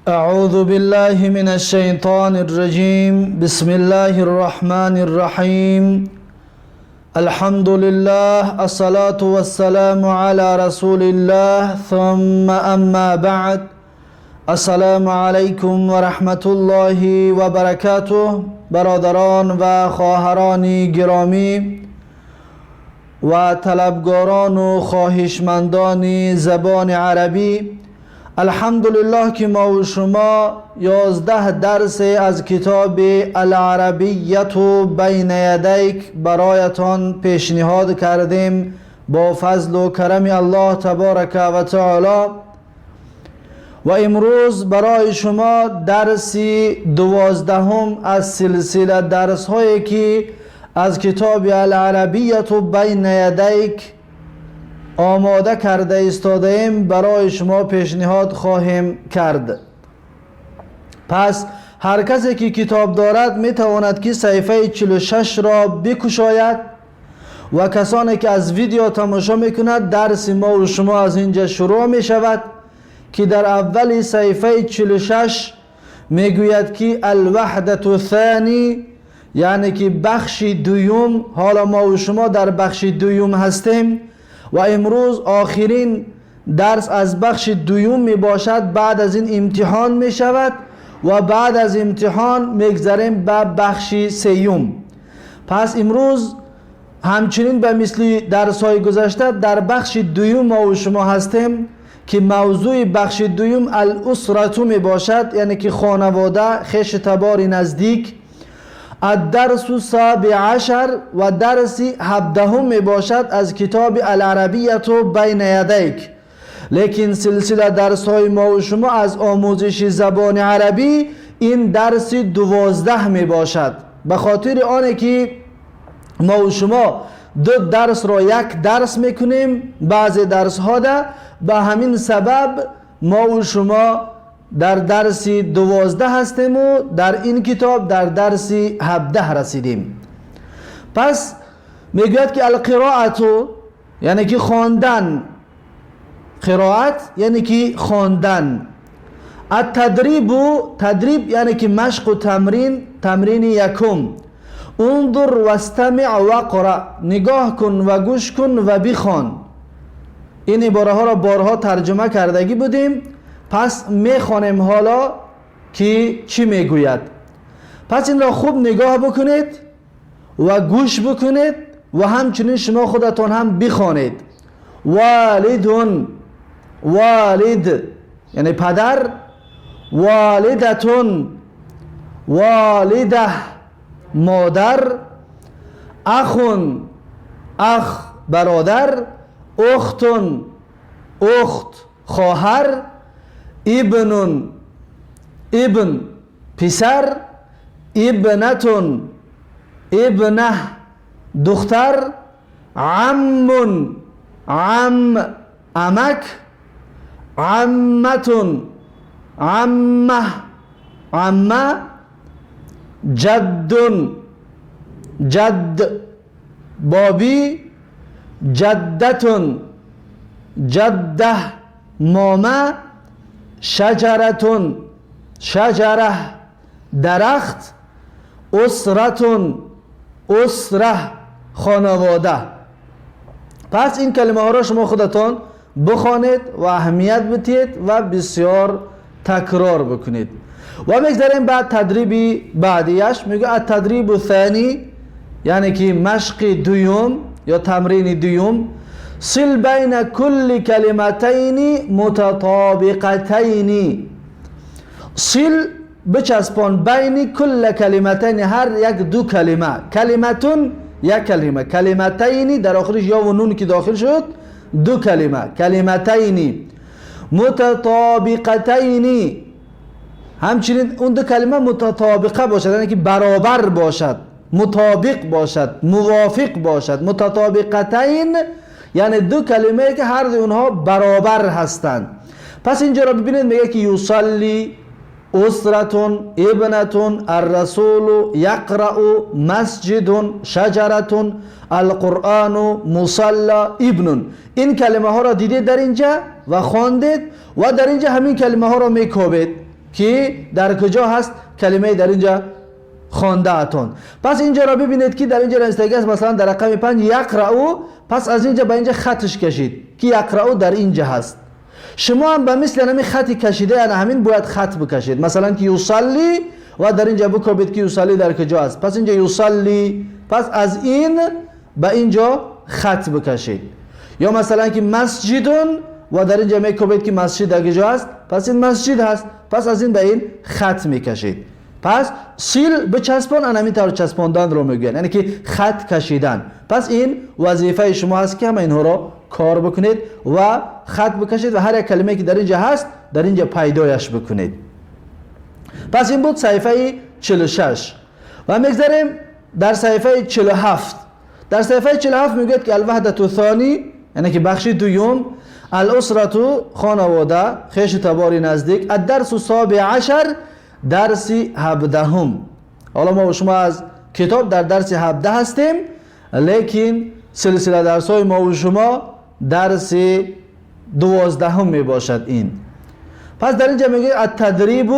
أعوذ بالله من الشيطان الرجيم. بسم الله الرحمن الرحيم. الحمد لله، الصلاة والسلام على رسول الله، ثم أما بعد. السلام علیکم و رحمت الله و برکاته. برادران و خواهران گرامی و طلبگاران و خواهشمندان زبان عربی، الحمدلله که ما و شما 11 درس از کتاب العربیت بین یدیک برایتان پیشنهاد کردیم با فضل و کرم الله تبارک و تعالی. و امروز برای شما درس 12 از سلسله درس هایی که از کتاب العربیت بین یدیک آماده کرده ایستاده ایم برای شما پیشنهاد خواهیم کرد. پس هر کسی که کتاب دارد می تواند که صفحه 46 را بکشاید و کسانی که از ویدیو تماشا می کند درس ما و شما از اینجا شروع می شود که در اول صفحه 46 می گوید که الوحدة الثانی، یعنی که بخش دوم. حالا ما و شما در بخش دوم هستیم و امروز آخرین درس از بخش دوم می باشد. بعد از این امتحان می شود و بعد از امتحان میگذریم به بخش سیوم. پس امروز همچنین به مثل درس های گذشته در بخش دوم ما و شما هستیم که موضوع بخش دوم الاسرة می باشد، یعنی که خانواده، خویش تبار نزدیک. الدرس 17 و درس 17 می باشد از کتاب العربیت بین یدیک. لیکن سلسله درس های ما و شما از آموزش زبان عربی این درس 12 می باشد. به خاطر آنه که ما و شما دو درس را یک درس میکنیم بعضی درس ها ده، به همین سبب ما و شما در درس 12 هستیم و در این کتاب در درس 17 رسیدیم. پس میگوید که القراءت یعنی که خواندن، قرائت یعنی که خواندن. التدریب، تدریب یعنی که مشق و تمرین، تمرین یکم. انظر و استمع و قرأ، نگاه کن و گوش کن و بخوان. این عباره ها را بارها ترجمه کردگی بودیم. پس میخوانیم حالا که چی میگوید. پس این را خوب نگاه بکنید و گوش بکنید و همچنین شما خودتان هم بخوانید. والدون، والد یعنی پدر. والدتون، والده مادر. اخون، اخ برادر. اختون، اخت خواهر. ابنون، ابن پسر. ابنتون، ابنه دختر. عمون، عم عمک. عمتون، عمه عمه. جدون، جد بابی. جدتون، جده مامه. شجرتون، شجره درخت. اسرتون، اسره خانواده. پس این کلمه ها را شما خودتان بخوانید و اهمیت بدید و بسیار تکرار بکنید. و میگذاریم بعد تدریبی بعدیش. میگه التدریب الثانی، یعنی که مشق دوم یا تمرین دوم. صل بین کل کلمتین متطابقتین. صل بچسبان بین کل کلمتین، هر یک دو کلمه. کلمتون یک کلمه، کلمتین در آخرش یا و نون که داخل شد دو کلمه. کلمتین متطابقتین، همچنین اون دو کلمه متطابقه باشد، یعنی که برابر باشد، مطابق باشد، موافق باشد. متطابقتین یعنی دو کلمه که هر دو اونها برابر هستند. پس اینجا را ببینید میگه که یصلی، اسرتون، ابنتون، الرسول، یقرأ، مسجد، شجرتون، القرآن، مصلا، ابن. این کلمه ها را دیدید در اینجا و خواندید و در اینجا همین کلمه ها را میکوبید. که در کجا هست کلمه در اینجا خوانده اتون. پس اینجا را ببینید که در اینجا نوشته است مثلا در رقم 5 یقرأ، پس از اینجا به اینجا خطش کشید که یقرأ در اینجا هست. شما هم به مثل همین خطی کشیده یعنی همین باید خط بکشید. مثلا که یصلی و در اینجا بکوبید که یصلی در کجا است، پس اینجا یصلی، پس از این به اینجا خط بکشید. یا مثلا که مسجدون و در اینجا میکوبید که مسجد در کجا است، پس این مسجد هست، پس از این به این خط میکشید. پس سیل بچسبان، ان همین طور چسباندن رو میگن، یعنی که خط کشیدن. پس این وظیفه شما هست که همه اینها رو کار بکنید و خط بکشید و هر یک کلمه که در اینجا هست در اینجا پیدایش بکنید. پس این بود صفحه 46 و میگذاریم در صفحه 47. در صفحه 47 میگوید که الوحدة الثانی، یعنی که بخش دوم، الاسرة خانواده، خیش تباری نزدیک، الدرس السابع عشر، درس 17. حالا ما و شما از کتاب در درس 17 هستیم، لیکن سلسله درس های ما و شما درس 12 می باشد. این پس در اینجا میگه التدریب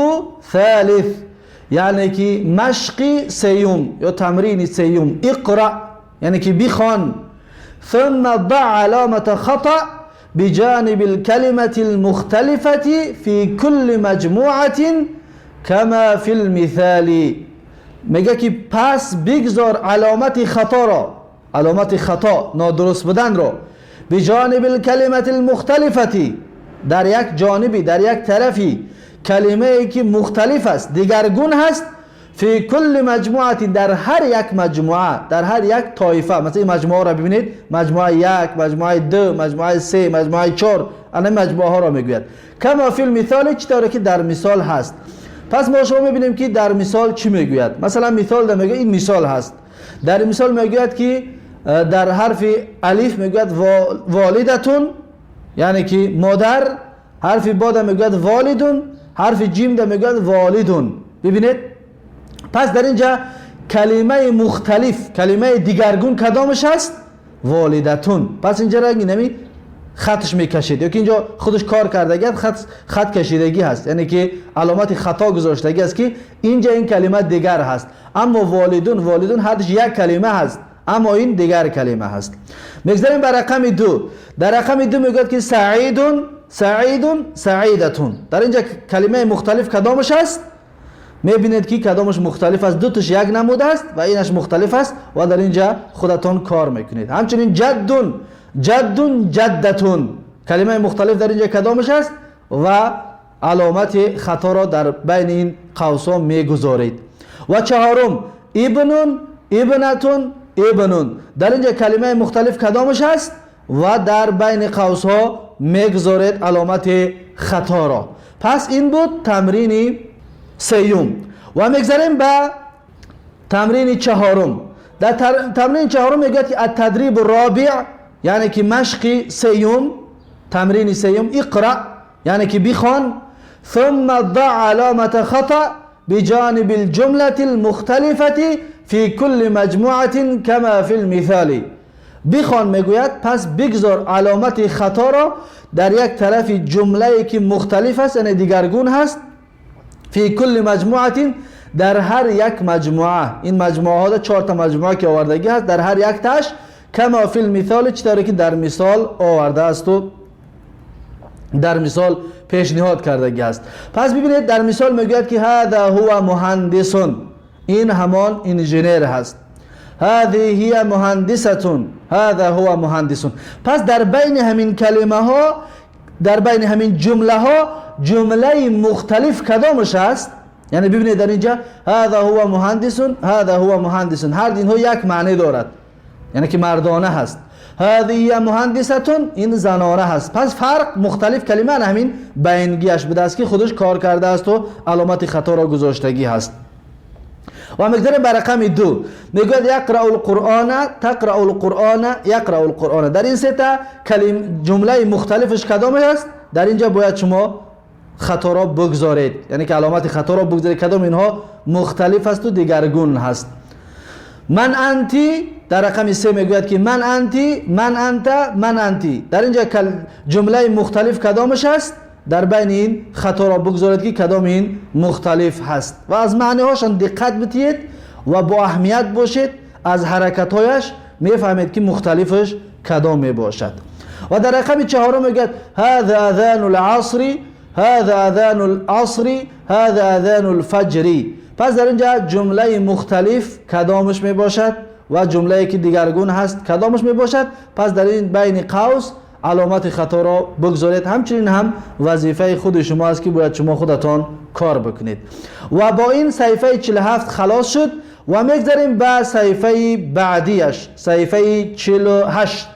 ثالث، یعنی که مشق سیوم یا تمرین سیوم. اقرأ یعنی که بخوان، ثم ضع علامة خطأ بجانب الكلمة المختلفة في كل مجموعة كما في المثال. میگه که پس بگذار علامت خطا را، علامت خطا نادرست بودن را، بجانب الكلمة المختلفة، در یک جانبی، در یک طرفی کلمه ای که مختلف است، دیگرگون هست، فی کل مجموعه، در هر یک مجموعه، در هر یک طایفه. مثلا این مجموعه را ببینید، مجموعه 1، مجموعه 2، مجموعه 3، مجموعه 4، این مجموعه ها را میگوید. کما فی المثال، چطوری که در مثال هست. پس ما شما میبینیم که در مثال چی میگوید. مثلا مثال در میگه این مثال هست، در مثال میگوید که در حرف الف میگوید والدتون، یعنی که مادر. حرف با در میگوید والدون، حرف جیم در میگوید والدون. ببینید پس در اینجا کلمه مختلف، کلمه دیگرگون کدامش هست؟ والدتون. پس اینجا را نمی خطش میکشید، یا که اینجا خودش کار کردگی خط کشیدگی هست، یعنی که علامت خطا گذاشتگی است که اینجا این کلمه دیگر هست. اما والدون، والدون هرش یک کلمه هست، اما این دیگر کلمه هست. میگذاریم بر رقم 2. در رقم 2 میگوید که سعیدون، سعیدون، سعیدتون. در اینجا کلمه مختلف کدامش هست؟ میبینید که کدامش مختلف است، دو تاش یک نموده است و اینش مختلف است و در اینجا خودتون کار میکنید. همچنین جدون، جدون، جدتون، کلمه مختلف در اینجا کدامش است و علامت خطا را در بین این قوسا میگذارید. و چهارم ابنون، ابنتون، ابنون. در اینجا کلمه مختلف کدامش است و در بین قوسها میگذارید علامت خطا را. پس این بود تمرین سیوم و میگذاریم به تمرین چهارم. در تمرین چهارم میگه که التدریب الرابع، یعنی که مشق سیوم، تمرین سیوم. اقرأ یعنی که بخوان، ثم ضع علامة خطأ بجانب الجملة المختلفة في كل مجموعة كما في المثال. بخوان میگوید پس بگذار علامت خطا را در یک طرف جمله که مختلف است، یعنی دیگرگون هست، فی کل مجموعه، در هر یک مجموعه. این مجموعه ها 4 تا مجموعه که آوردگی هست، در هر یک تاش کما فی المثال، چطوری که در مثال آورده است و در مثال پیشنهاد کردگی است. پس ببینید در مثال میگوید که هذا هو مهندس، این همان انجینیر هست. هذه هي مهندسة، هذا هو مهندس. پس در بین همین کلمه ها، در بین همین جمله ها، جمله مختلف کدامش است؟ یعنی ببینید در اینجا هذا هو مهندس، هذا هو مهندس، هر اینها یک معنی دارد، یعنی که مردانه هست. هذه هي مهندسة، این زنانه هست. پس فرق مختلف کلمه همین بینگیش بوده است که خودش کار کرده است و علامت خطا را گذاشتگی هست. و میگذاریم بر رقم 2 میگوید یقرأ القرآن، تقرأ القرآن، یقرأ القرآن. در این 3 تا جمله مختلفش کدام است؟ در اینجا باید شما خطا را بگذارید، یعنی که علامت خطا را بگذارید. کدام اینها مختلف است و دیگرگون هست. من انتی، در رقم 3 میگوید که من انتی، من انت، من انتی. در اینجا جمله مختلف کدامش است؟ در بین این خطا را بگذارید که کدام این مختلف هست و از معنی هاشان دقت بتید و با اهمیت باشید. از حرکت هایش میفهمید که مختلفش کدام می باشد. و در رقم 4 میگه هذا اذان العصر، هذا اذان العصر، هذا اذان الفجر. پس در اینجا جمله مختلف کدامش می باشد و جمله که دیگرگون هست کدامش می باشد. پس در این بین قوس علامت خطا را بگذارید. همچنین هم وظیفه خود شما است که باید شما خودتان کار بکنید. و با این صفحه 47 خلاص شد و میگذاریم به صفحه بعدیش، صفحه 48.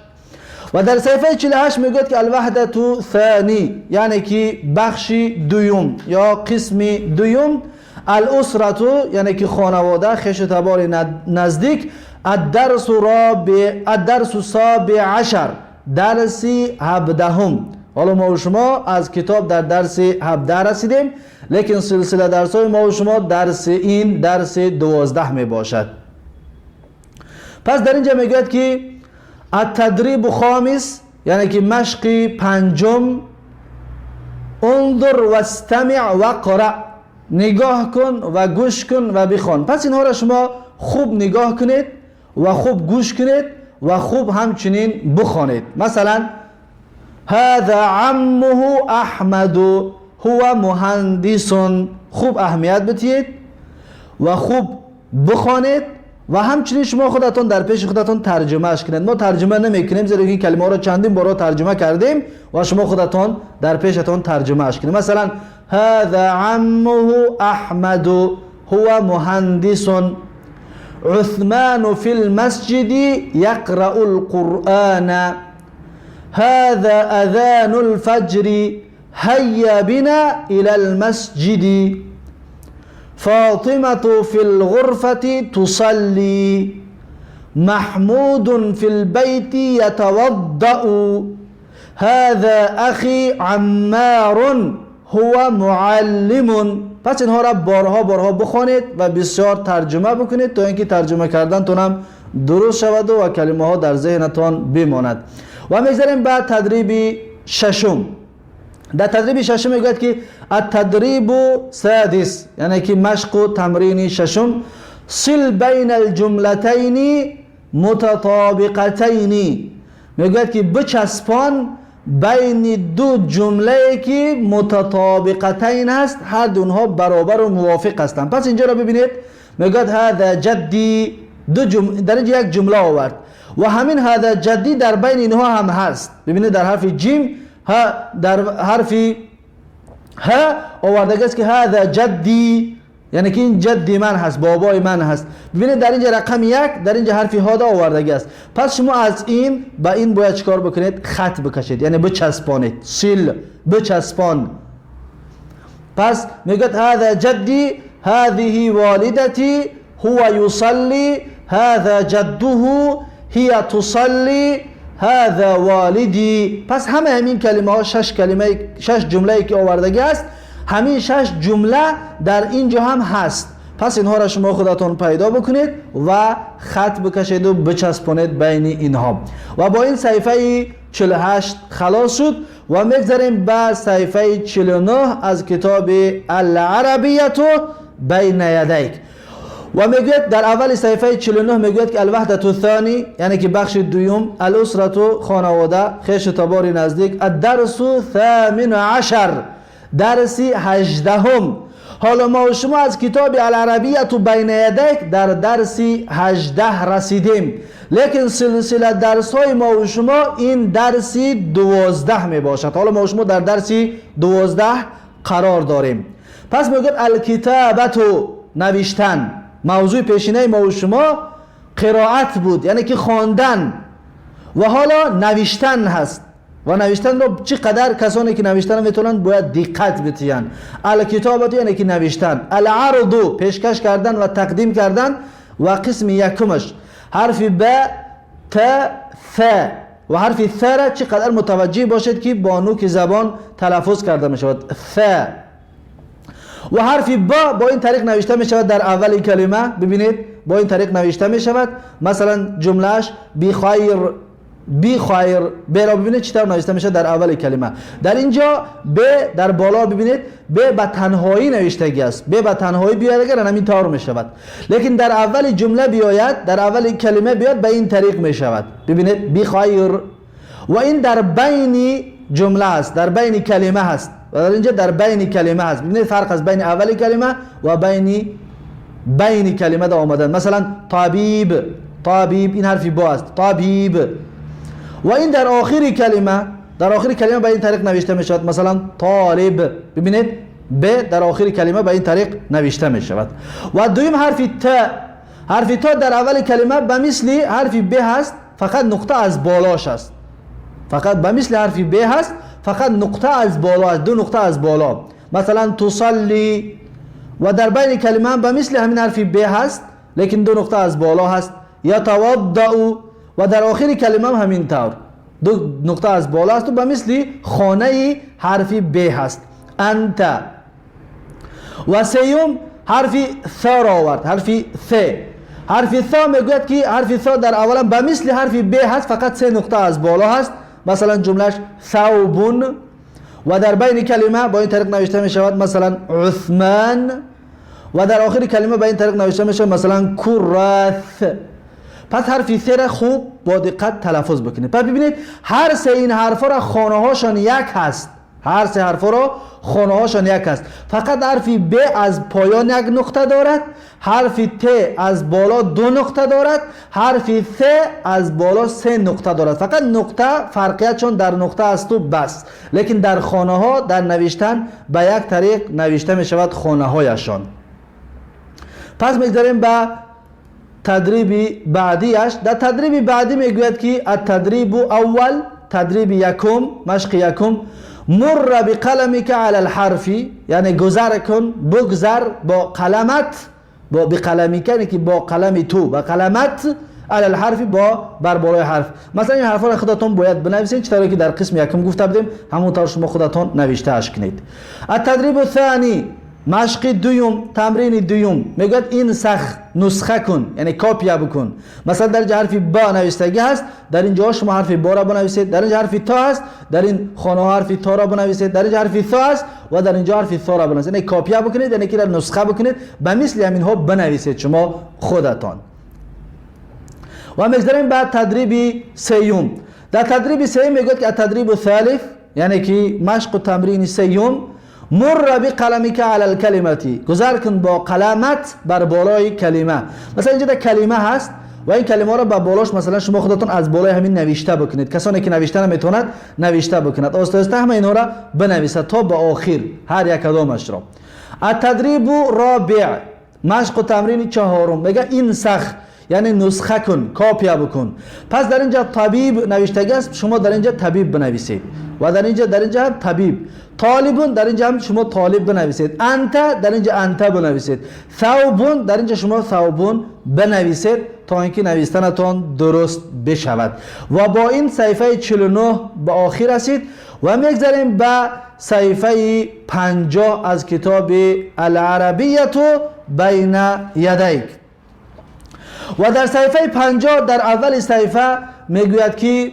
و در صفحه 48 میگوید که الوحدة ثانی، یعنی که بخش دوم یا قسم دوم، الاسرة یعنی که خانواده، خویش و تبار نزدیک، الدرس السابع عشر، درس 17. حالا ما و شما از کتاب در درس 17 رسیدیم، لیکن سلسله درس های ما و شما درس 12 می باشد. پس در اینجا میگوید که التدریب خامس، یعنی که مشق پنجم، انظر و استمع و قرأ، نگاه کن و گوش کن و بخوان. پس اینها را شما خوب نگاه کنید و خوب گوش کنید و خوب همچنین بخوانید. مثلا هذا عمه احمد هو مهندس، خوب اهمیت بدید و خوب بخوانید و همچنین شما خودتون در پیش خودتون ترجمه اش کنید. ما ترجمه نمیکنیم زیرا که کلمه ها رو چندین بار ترجمه کردیم و شما خودتون در پیشتون ترجمه اش کنید. مثلا هذا عمه احمد هو مهندس، عثمان في المسجد يقرأ القرآن، هذا أذان الفجر هيا بنا إلى المسجد، فاطمة في الغرفة تصلي، محمود في البيت يتوضأ، هذا أخي عمار هو معلم. پس اینها را بارها بخوانید و بسیار ترجمه بکنید تا اینکه ترجمه کردن تونم درست شود و کلمه ها در ذهنتان بماند. و میگذاریم بعد تدریب ششم. در تدریب ششم میگوید که التدریب سادس، یعنی که مشق و تمرین ششم، صل بین الجملتین متطابقتین، میگوید که بچسبان بین دو جمله که متطابقتین هست، هر دونها برابر و موافق هستند. پس اینجا را ببینید میگوید هذا جدی، در اینجا یک جمله آورد و همین هذا جدی در بین اینها هم هست. ببینید در حرف جیم ها، در حرف ها آورده است که هذا جدی، یعنی که این جدی من هست، بابای من هست. ببینید در اینجا رقم 1 در اینجا حرف ها دا آورده است. پس شما از این با این باید چیکار بکنید؟ خط بکشید، یعنی بچسبانید. سیل، بچسبان. پس میگه هذا جدی، هذه والدتی، هو یصلی، هذا جده، هي تصلی، هذا والدی. پس همین کلمه ها 6 جمله که آورده است، همین 6 جمله در اینجا هم هست. پس اینها را شما خودتون پیدا بکنید و خط بکشید و بچسبونید بین اینها. و با این صفحه 48 خلاص شد و میگذاریم به صفحه 49 از کتاب العربیت بین یدیک. و میگوید در اول صفحه 49 میگوید که الوحدة الثانی، یعنی که بخش دوم، الاسرة خانواده، خویش و تبار نزدیک، الدرس 18، درس 18. حالا ما و شما از کتاب العربیت بین یدیک در درس 18 رسیدیم، لیکن سلسله درس های ما و شما این درس 12 می باشد. حالا ما و شما در درس 12 قرار داریم. پس میگوید الکتابت، نوشتن. موضوع پیشینه ما و شما قرائت بود، یعنی که خواندن، و حالا نوشتن هست. و نوشتن رو چقدر کسانی که نوشتن میتونن باید دقت بتین. الکتابت یعنی که نوشتن. العرض، پیشکش کردن و تقدیم کردن. و قسم یکمش حرف ب، ت، ث. و حرف ث را چقدر متوجه باشید که با نوک زبان تلفظ کرده می شود. ث. و حرف با این طریق نوشته می شود در اول کلمه. ببینید با این طریق نوشته می شود. مثلا جملهش بخیر، بی خیر، ب را ببینید چطور نوشته میشه در اول کلمه. در اینجا ب در بالا ببینید ب به تنهایی نوشتگی است، ب به تنهایی بیاید اگر همین طور می شود. لیکن در اول جمله بیاید، در اول کلمه بیاد، به این طریق می شود. ببینید بی خیر. و این در بین جمله است، در بین کلمه هست و در اینجا در بین کلمه هست. ببینید فرق از بین اول کلمه و بین کلمه دا آمدن. مثلا طبیب، طبیب این حرفی با است، طبیب. و این در آخر کلمه، در آخر کلمه به این طریق نوشته می شود. مثلا طالب، ببینید ب در آخر کلمه به این طریق نوشته می شود. و دویم حرف ت، حرف تا در اول کلمه به مثل حرف ب هست، فقط نقطه از بالاش است. فقط به مثل حرف ب هست، فقط نقطه از بالا است، دو نقطه از بالا. مثلا تصلی. و در بین کلمه به مثل همین حرف ب هست، لیکن دو نقطه از بالا هست. یتوضأ. و در آخر کلمه هم همین طور دو نقطه از بالا است و به مثل خانه حرف ب هست. انت. و سیوم حرف ث را آورد، حرف ث. حرف ث میگوید که حرف ث در اولا به مثل حرف ب هست، فقط سه نقطه از بالا هست. مثلا جملهش ثوب. و در بین کلمه با این طریق نوشته می شود، مثلا عثمان. و در آخر کلمه با این طریق نوشته می شود، مثلا کرث. پس حرف ث را خوب با دقت تلفظ بکنید. پس ببینید هر سه این حرفا را خانه هاشون یک هست، هر سه حرفا را خانه هاشون یک هست. فقط حرف ب از پایان یک نقطه دارد، حرف ت از بالا دو نقطه دارد، حرف ث از بالا سه نقطه دارد. فقط نقطه فرقیتشون در نقطه است و بس. لیکن در خانه ها در نوشتن به یک طریق نوشته می شود خانه هایشان. پس میگذاریم به تدریب بعدیش. در تدریب بعدی میگوید که التدریب اول، تدریب یکم، مشق یکم، مر بقلمک علی الحرف، یعنی گذر کن، بگذر با قلمت، با بقلمک یعنی که با قلم تو، با قلمت علی الحرف با بر بالای حرف. مثلا این حرفا را خودتون باید بنویسید چطوری که در قسم یکم گفته بودیم، همونطور شما خودتون نوشته اش کنید. التدریب الثانی، مشق دوم، تمرین دوم، میگوید این نسخه کن، یعنی کاپی بکن. مثلا در حرف با نوشتگی هست، در اینجا شما حرف با را بنویسید. در اینجا حرف تا هست، در این خانه حرف تا را بنویسید. در اینجا حرف ثا هست و در اینجا حرف ثا را بنویسید. یعنی کاپی بکنید، یعنی که در نسخه بکنید، به مثل همین ها بنویسید شما خودتان. و میگذاریم بعد تدریب سیوم. در تدریب سیوم میگوید که تدریب ثالث، یعنی که مشق و تمرین سیوم، مر بقلمک علی الکلمتی، گذر کن با قلمت بر بالای کلمه. مثلا اینجا کلمه هست و این کلمه را با بالاش مثلا شما خودتون از بالای همین نوشته بکنید. کسانی که نوشته نمیتوند نوشته بکند، آسته‌آسته همه اینا را بنویسد تا به آخر هر یک کدامش را. التدریب رابع، مشق و تمرین چهارم، میگه این یعنی نسخه کن، کاپی بکن. پس در اینجا طبیب نوشتگی است، شما در اینجا طبیب بنویسید. و در اینجا هم طبیب. طالبون در اینجا هم شما طالب بنویسید. انت در اینجا انت بنویسید. ثوبون در اینجا شما ثوبون بنویسید تا اینکه نوشتنتون درست بشود. و با این صفحه 49 به آخر رسید و میگذاریم به صفحه 50 از کتاب العربیة بین یدیک. و در صفحه 50 در اول صفحه میگوید که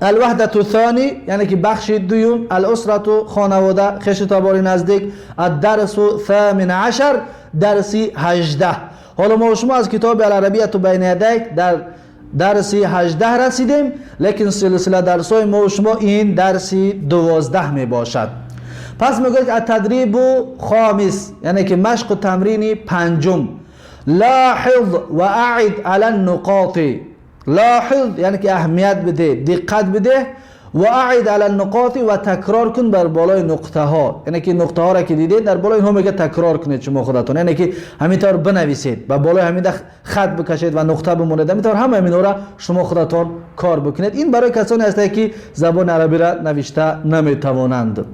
الوحدة الثانی، یعنی که بخش دوم، الاسرة خانواده، خیشتابان نزدیک، الدرس 18، درس 18. حالا ما شما از کتاب العربیة بین یدیک در درس 18 رسیدیم، لیکن سلسله درس‌های ما شما این درس 12 می باشد. پس میگوید التدریب خامس، یعنی که مشق و تمرین پنجم، لاحظ و اعد علی النقاط. لاحظ یعنی که اهمیت بده، دقت بده، و اعد علی النقاط و تکرار کن بر بالای نقطه ها. یعنی که نقطه ها را که دیدید در بالای اینها میگه تکرار کنید شما خودتون، یعنی که همینطور بنویسید و بالای همین خط بکشید و نقطه بمونه، همینطور همه اینا را شما خودتون کار بکنید. این برای کسانی است که زبان عربی را نوشته نمیتوانند.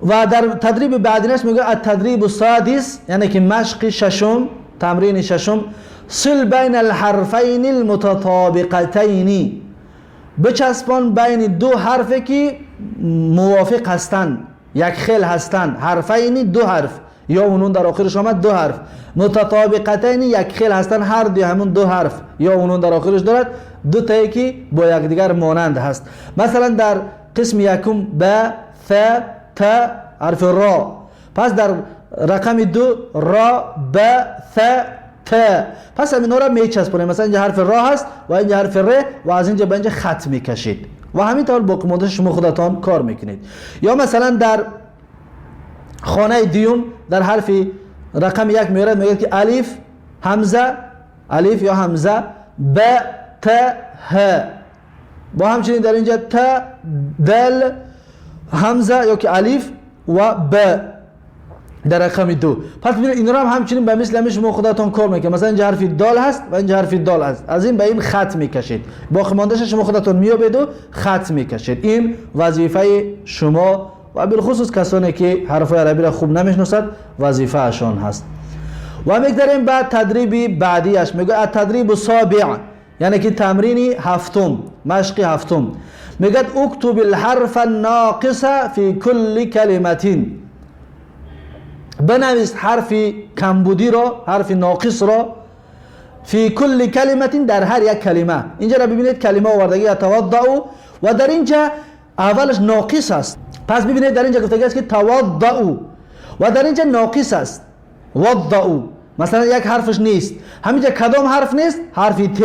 و در تدریب بعدینش میگه التدریب السادس، یعنی که مشق ششم، تمرین ششم، صل بین الحرفین المتطابقتین، بچسبان بین دو حرفی که موافق هستند، یک خیل هستند. حرفین دو حرف، یا اون نون در آخرش آمد دو حرف. متطابقتین یک خیل هستن، هر دوی همون دو حرف یا اون نون در آخرش دارد، دو تایی که با یکدیگر مانند هست. مثلا در قسم یکم ب، ث، ت حرف را، پس در رقم دو را، ب، ث، ت، پس همین را میچسبونیم. مثلا اینجا حرف را هست و اینجا حرف ر و از اینجا به اینجا خط میکشید و همین طور باقی مانده شما خودتان کار میکنید. یا مثلا در خانه دیوم در حرف رقم یک میگه که الف همزه، الف یا همزه، ب، ت، ه، با همچنین در اینجا ت، دل، همزه یا که الف و ب در رقم دو. پس ببینید این را هم همچنین به مثل همین شما خودتان کار میکنید. مثلا اینجا حرف دال هست و اینجا حرف دال هست، از این به این خط میکشید، باقی ماندهش شما خودتان میابید و خط میکشید. این وظیفه شما و بالخصوص کسانی که حرف عربی را خوب نمیشناسند وظیفه اشان هست. و میگذاریم بعد تدریبی بعدیش، میگه التدریب السابع، یعنی که تمرین هفتم، مشق هفتم. میگه اکتب الحرف الناقص فی کل کلمه، بنویس حرف کمبودی را، حرف ناقص را، فی کل کلمه در هر یک کلمه. اینجا را ببینید کلمه آوردگی یتوضأ و در اینجا اولش ناقص است، پس ببینید در اینجا گفتگی است که توضأ و در اینجا ناقص است وضأ، مثلا یک حرفش نیست. همینجا کدام حرف نیست؟ حرف ت،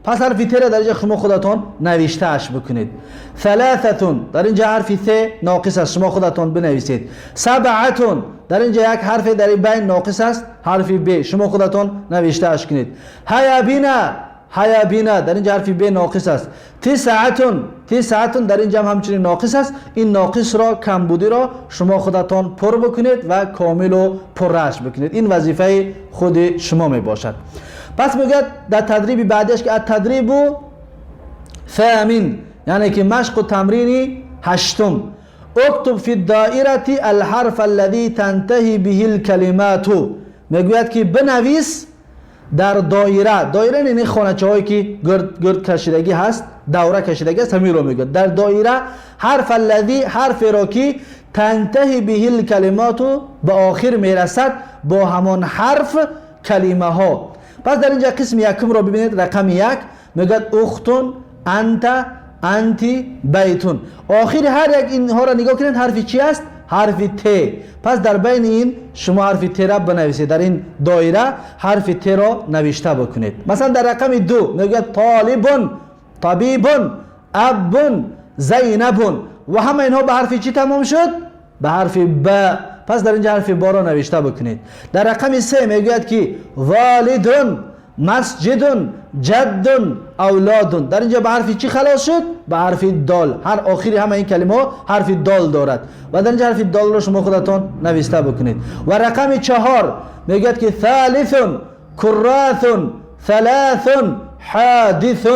پس حرف ت را در اینجا شما خودتان نوشته اش بکنید. ثلاثه در اینجا حرف ث ناقص است، شما خودتان بنویسید. سبعه در اینجا یک حرف در این بین ناقص است، حرف ب، شما خودتان نوشته اش کنید. هیا بینا، هیا بینا در اینجا حرف ب ناقص است. تسعه در اینجا هم همچنین ناقص است. این ناقص را، کمبودی را شما خودتان پر بکنید و کامل و پرش بکنید. این وظیفه خود شما می باشد. پس میگه در تدریب بعدش که التدریب ثامن، یعنی که مشق و تمرین هشتم. اکتب فی الدائره الحرف الذي تنتهي به الكلمات، میگوید که بنویس در دایره، دایره این خانچه هایی که گرد کشیدگی هست، دوره کشیدگی هست، همین رو میگه در دایره حرف الذی، حرف را که تنتهی به الکلمات، به آخر میرسد با همان حرف کلمه ها. پس در اینجا قسم یکم رو ببینید، رقم یک میگه اختون، انت، انتی، بیتون. آخر هر یک اینها را نگاه کنید حرف چی است؟ حرف ت. پس در بین این شما حرف ت را بنویسید، در این دایره حرف ت را نوشته بکنید. مثلا در رقم دو میگه طالب، طبیب، اب، زینب و همه اینها به حرف چی تمام شد؟ به حرف ب. پس در اینجا حرف با را نوشته بکنید. در رقم سه میگوید که والد، مسجد، جد، اولاد. در اینجا به حرف چی خلاص شد؟ به حرف دال. هر آخری همه این کلمه حرف دال دارد و در اینجا حرف دال را شما خودتان نوشته بکنید. و رقم چهار میگوید که ثالث، کراث، ثلاث، حادث.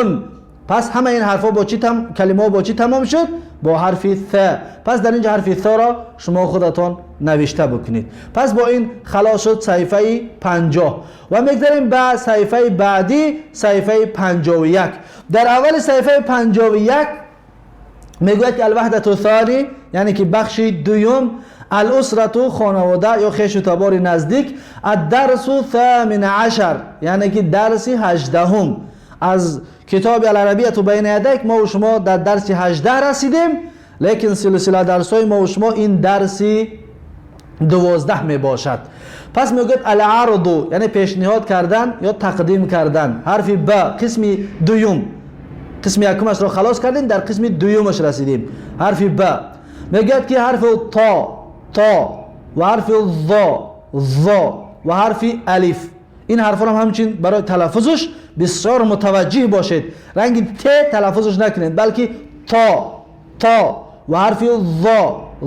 پس همه این حرفا با چی کلمه با چی تمام شد؟ با حرف ث. پس در اینجا حرف ث را شما خودتان نوشته بکنید. پس با این خلاص شد صفحه 50 و میگذاریم به صفحه بعدی، صفحه 51. در اول صفحه 51 میگوید که الوحدة الثانی، یعنی که بخش دوم، الاسرة خانواده یا خویش و تبار نزدیک، الدرس 18 یعنی که درس 18 از کتاب العربیه بین یدیک. ما و شما در درس 18 رسیدیم، لیکن سلسله درس های ما و شما این درس 12 می باشد. پس میگوید العرض یعنی پیشنهاد کردن یا تقدیم کردن. حرف ب قسم دوم، قسم یکمش رو خلاص کردیم، در قسم دومش رسیدیم. حرف ب میگوید که حرف تا و حرف ظ و حرف الف، این حرفا هم همچنین برای تلفظش بسیار متوجه باشید. رنگ ت تلفظش نکنید، بلکه تا و حرف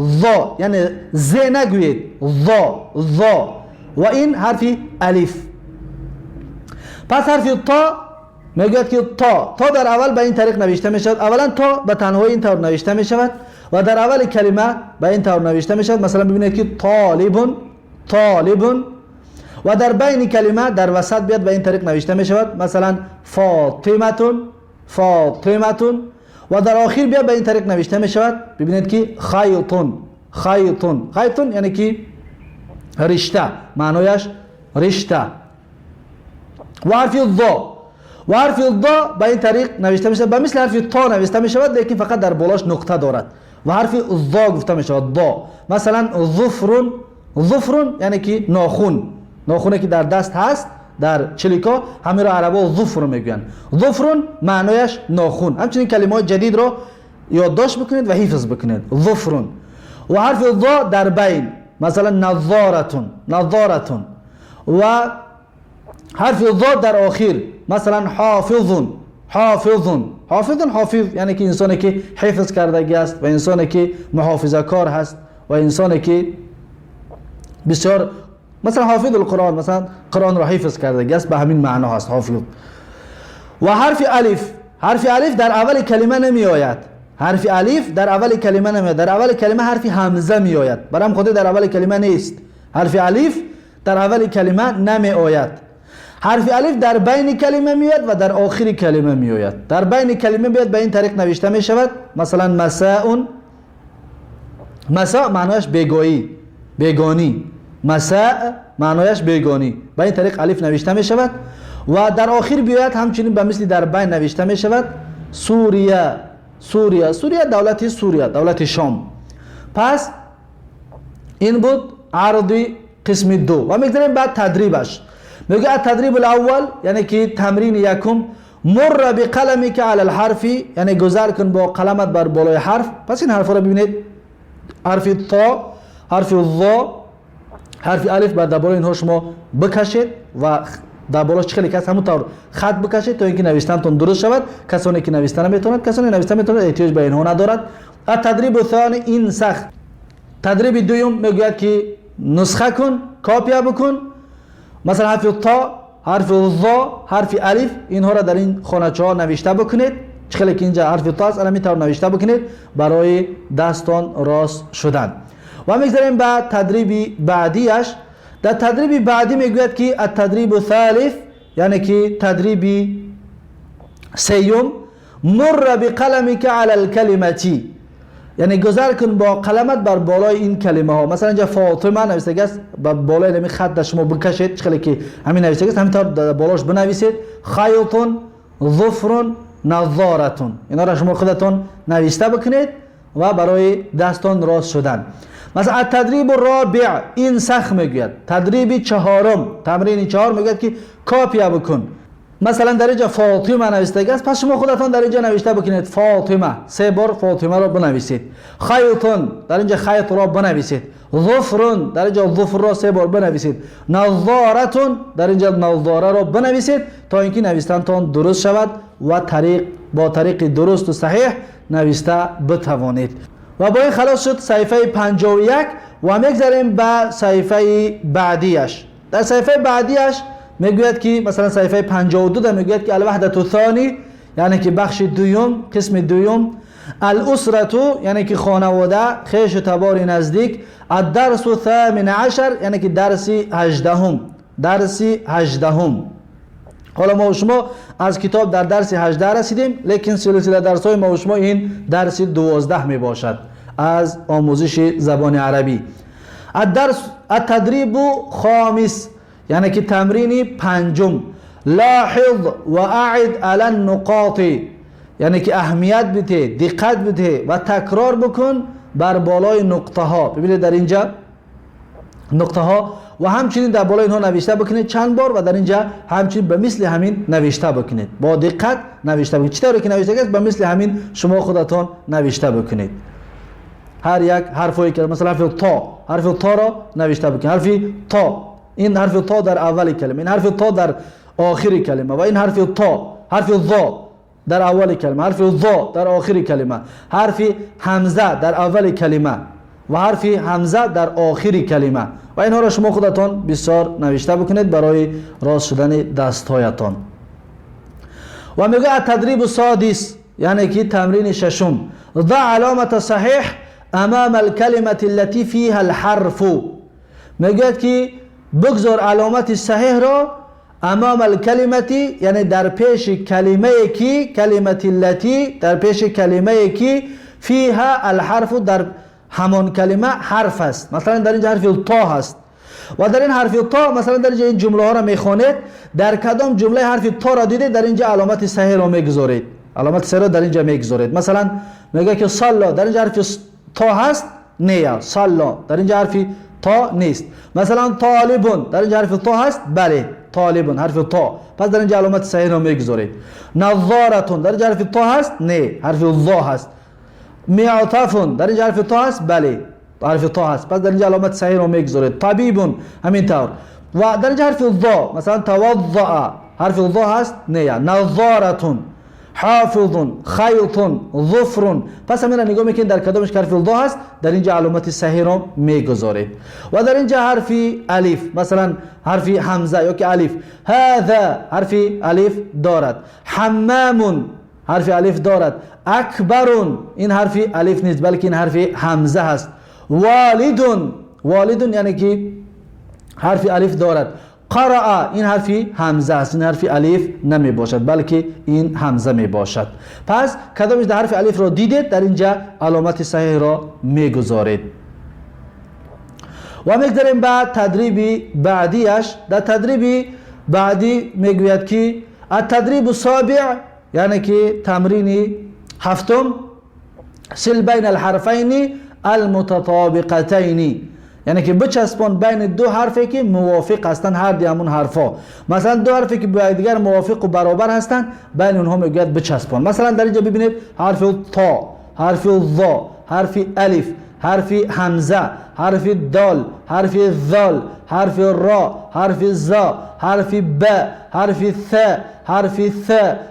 ظ یعنی ز نگویید، ظ و این حرف الف. پس حرف تا میگوید که تا در اول به این طریق نوشته می شود. اولا تا به تنهایی این طور نوشته می شود و در اول کلمه به این طور نوشته می شود. مثلا ببینید که طالب و در بین کلمه در وسط بیاد به این طریق نوشته می شود. مثلا فاطمه و در آخر بیاد به این طریق نوشته می شود. ببینید که خیطون یعنی که رشته معنایش رشته. و حرف ضا، و حرف ضا به این طریق نوشته میشه، به مثل حرف تا نوشته میشود لیکن فقط در بالاش نقطه دارد و حرف ضا گفته میشود ضا. مثلا ظفرون، ظفرون یعنی که ناخون، ناخونی که در دست هست در چلیکا همین را عربا ظفر میگن. ظفرون معنایش ناخون. همچنین کلمات جدید رو یادداشت بکنید و حفظ بکنید. ظفرون. و حرف ضا در بین، مثلا نظارتون، نظارتون. و حرف ضا در آخر، مثلا حافظون، حافظون. حافظون حافظ یعنی که انسانی که حفظ کردگی است و انسانی که محافظه کار هست و انسانی که بسیار مثلا حافظ القرآن، مثلا قرآن را حفظ کردگی است، به همین معنا هست حافظ. و حرف الف، حرف الف در اول کلمه نمی آید. حرف الف در اول کلمه نمی آید. در اول کلمه حرف همزه می آید، برام خود در اول کلمه نیست. حرف الف در اول کلمه نمی آید. حرف الف در بین کلمه می آید و در آخر کلمه می آید. در بین کلمه بیاد به این طریق نوشته می شود، مثلا مساء، مساء معنایش بیگایی، بیگانی. مساء معنایش بیگانی، به این طریق الف نوشته می شود. و در آخر بیاید همچنین به مثل در بین نوشته می شود. سوریه، سوریه، سوریه دولت سوریه، دولت شام. پس این بود عرض قسم دو. و میگذاریم بعد تدریبش. میگه التدریب الاول یعنی که تمرین یکم، مر بقلمک علی الحرف، یعنی گذر کن با قلمت بر بالای حرف. پس این حرف را ببینید، حرف تا، حرف ضا، حرف الف بر بالای اینها شما بکشید و در بالاش خیلی کس همونطور خط بکشید تا اینکه نوشتنتون درست شود. کسانی که نوشتن نمیتونند، کسانی نوشتن میتونند، احتیاج به اینها ندارد. التدریب الثانی، این سخت. تدریب دوم میگوید که نسخه کن، کاپیا بکن. مثلا حرف تا، حرف ضا، حرف الف، اینها را در این خانچه ها نوشته بکنید. خیلی که اینجا حرف تا است، الان میتونید نوشته بکنید برای دستان راست شدن. و میگذاریم بعد تدریب بعدیش. در تدریب بعدی میگوید که التدریب الثالث یعنی که تدریب سیوم، مر بقلمک علی الکلمه، یعنی گذر کن با قلمت بر بالای این کلمه ها. مثلا اینجا فاطمه نوشته است، با بالای همین خط شما بکشید، خیلی که همین نوشته است همینطور بالاش بنویسید. خیطون، ظفرون، نظارتون، اینا را شما خودتون نوشته بکنید و برای دستان راست شدن. مثلا التدریب الرابع، این سخت میگوید. تدریب چهارم، تمرین چهار میگوید که کاپیا بکن. مثلا در اینجا فاطمه نوشته است، پس شما خودتون در اینجا نوشته بکنید فاطمه، 3 بار فاطمه را بنویسید. خیطون، در اینجا خیط را بنویسید. ظفرون، در اینجا ظفر را 3 بار بنویسید. نظارتون، در اینجا نظاره را بنویسید تا اینکه نوشتنتون درست شود و با طریق درست و صحیح نوشته بتوانید. و با این خلاص شد صفحه 51 و میگذاریم به صفحه بعدیش. در صفحه بعدیش میگوید که مثلا صفحه 52 در میگوید که الوحدة الثانی یعنی که بخش دوم، قسم دوم. الاسرة یعنی که خانواده، خویش و تبار نزدیک. الدرس الثامن عشر یعنی که درس 18م، درس 18م. حالا ما و شما از کتاب در درس 18 رسیدیم، لیکن سلسله درس های ما و شما این درس 12 می باشد از آموزش زبان عربی. الدرس التدریب خامس یعنی که تمرین پنجم. لاحظ و اعد علی النقاط یعنی که اهمیت بده، دقت بده و تکرار بکن بر بالای نقطه ها. ببینید در اینجا نقطه ها و همچنین در بالای اینها نوشته بکنید چند بار و در اینجا همچنین به مثل همین نوشته بکنید، با دقت نوشته بکنید. چطوری که نوشته است به مثل همین شما خودتون نوشته بکنید. هر یک حرفی که مثلا حرف تا، حرف تا را نوشته بکنید. حرف تا، این حرف تا در اول کلمه، این حرف تا در آخر کلمه و این حرف تا، حرف ضا در اول کلمه، حرف ضا در آخر کلمه، حرف همزه در اول کلمه و حرف همزه در آخر کلمه و اینها را شما خودتان بسیار نوشته بکنید برای راست شدن دستهایتان. و میگه التدریب السادس یعنی که تمرین ششم. ضع علامت صحیح امام الکلمه التي فيها الحرف. میگه که بگذار علامت صحیح را امام الکلمه یعنی در پیش کلمه کی، کلمه التي در پیش کلمه کی فيها الحرف در همان کلمه حرف است. مثلا در اینجا حرف تا هست، و در این حرف تا مثلا در اینجا این جمله ها را میخوانید، در کدام جمله حرف تا را دیدید در اینجا علامت صحیح را میگذارید، علامت صحیح را در اینجا میگذارید. مثلا میگه که صلا، در اینجا حرف تا هست؟ نه، صلا در اینجا حرف تا نیست. مثلا طالبون، در اینجا حرف تا هست؟ بله، طالبون حرف تا، پس در اینجا علامت صحیح را میگذارید. نظارتون، در اینجا حرف تا هست؟ نه، حرف ظا هست. معطفون، در اینجا حرف تا هست؟ بله، حرف تا هست، پس در اینجا علامت صحیح را میگذارید. طبیبون همینطور. و در اینجا حرف ظا، مثلا توضأ، حرف ظا هست؟ نه. نظارتون، حافظون، خیطون، ظفرون، پس همین را نگاه میکنید در کدامش که حرف ظا هست در اینجا علامت صحیح را میگذارید. و در اینجا حرف الف، مثلا حرف حمزه یا که الف، هذا حرف الف دارد. حمامون حرف الف دارد. اکبرون این حرف الف نیست بلکه این حرف حمزه هست. والدون، والدون یعنی که حرف الف دارد. قرأ این حرف حمزه است، این حرف الف نمی باشد بلکه این حمزه می باشد. پس کدامش در حرف الف را دیدید در اینجا علامت صحیح را می گذارید. و میگذاریم به تدریب بعدیش. در تدریب بعدی میگوید که التدریب السابع، یعنی که تمرین هفتم، سل بین الحرفین المتطابقتین، یعنی که بچسبان بین دو حرفی که موافق هستند، هر دیامون حرفا. مثلا دو حرفی که با دیگر موافق و برابر هستند بین اونها میگوید بچسبان. مثلا در اینجا ببینید حرف تا، حرف ظا، حرف الف، حرف حمزه، حرف دال، حرف ذال، حرف را، حرف زا، حرف ب، حرف ث، حرف ث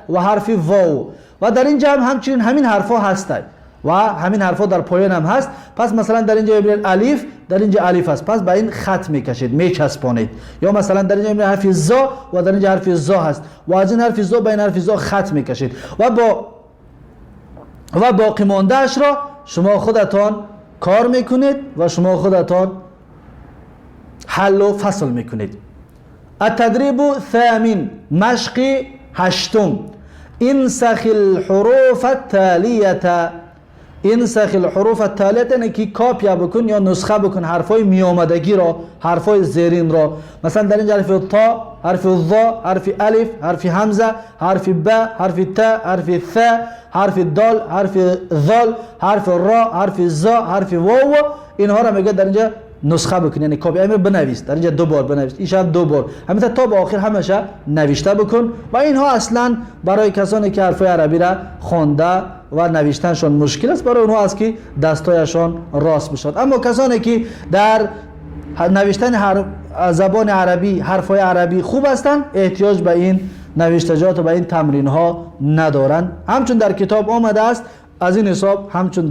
و حرف واو. و در اینجا هم همچنین همین حرفا هستند و همین حرفا در پایان هم هست. پس مثلا در اینجا ببینید الف، در اینجا الف است، پس با این خط میکشید، میچسبانید. یا مثلا در اینجا ببینید حرف زا و در اینجا حرف زا هست و از این حرف زا با این حرف زا خط میکشید و باقی مانده اش را شما خودتان کار میکنید و شما خودتان حل و فصل میکنید. التدریب الثامن، مشق هشتم، انسخ الحروف التالیه. انسخ الحروف التالیه یعنی که کاپیا بکن یا نسخه بکن حرفای می آمدگی را، حرفای زیرین را. مثلا در اینجا حرف تا، حرف ظا، حرف الف، حرف حمزه، حرف ب، حرف ت، حرف ث، حرف دال، حرف ذال، حرف را، حرف زا، حرف واو، اینها را میگه در اینجا نسخه بکن، یعنی کپی امر بنویس، در اینجا 2 بار بنویس، اینجا 2 بار، همینطور تا به آخر همشه نوشته بکن. و اینها اصلا برای کسانی که حرف عربی را خوانده و نوشتنشون مشکل است، برای اونها است که دستایشان راست بشود. اما کسانی که در نوشتن زبان عربی، حرفای عربی خوب هستند، احتیاج به این نوشتجات و به این تمرین ها ندارند. همچون در کتاب آمده است، از این حساب همچون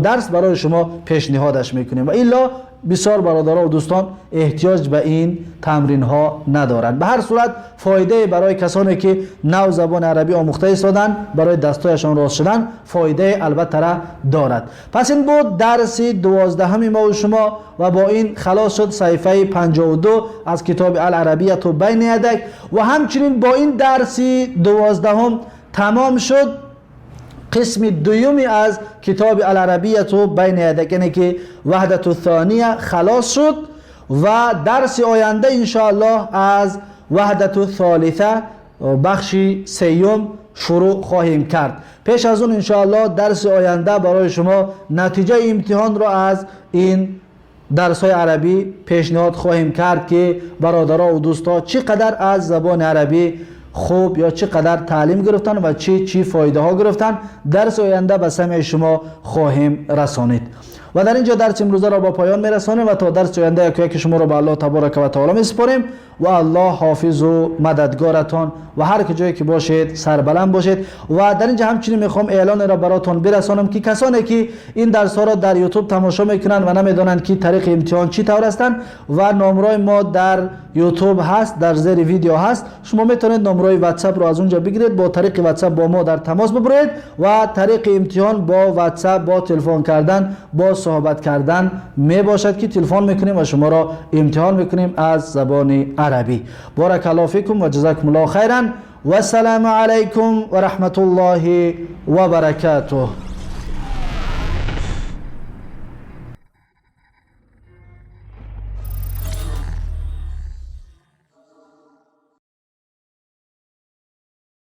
درس برای شما پیشنهادش میکنیم. و الا بسیار برادران و دوستان احتیاج به این تمرین ها ندارند. به هر صورت فایده برای کسانی که نو زبان عربی آموخته ایستادن، برای دستایشان راست شدن فایده البته را دارد. پس این بود درس 12 ما و شما و با این خلاص شد صفحه 52 از کتاب العربیه بین یدک و همچنین با این درس 12 تمام شد قسم دومی از کتاب العربیه بین یدک، یعنی که وحدت الثانیه خلاص شد و درس آینده انشاءالله از وحدت الثالثه بخش سیوم شروع خواهیم کرد. پیش از اون انشاءالله درس آینده برای شما نتیجه امتحان را از این درس های عربی پیشنهاد خواهیم کرد که برادرها و دوستا چقدر از زبان عربی خوب یا چقدر تعلیم گرفتن و چی فایده ها گرفتن. درس آینده به سمع شما خواهیم رسانید و در اینجا درس امروزه را با پایان میرسانیم و تا درس آینده یک شما را به الله تبارک و تعالی میسپاریم و الله حافظ و مددگارتان و هر جایی که باشید سربلند باشید. و در اینجا همچنین میخوام اعلان را براتون برسانم که کسانی که این درس ها را در یوتیوب تماشا میکنن و نمیدونند که طریق امتحان چی طور هستند و نمره ما در یوتیوب هست، در زیر ویدیو هست، شما میتونید نمره واتساپ رو از اونجا بگیرید، با طریق واتساپ با ما در تماس ببرید و طریق امتحان با واتساپ با تلفن کردن با صحبت کردن می باشد که تلفن میکنیم و شما را امتحان میکنیم از زبان عربی. بارک الله فیکم و جزاکم الله خیرا و السلام علیکم و رحمت الله و برکاته.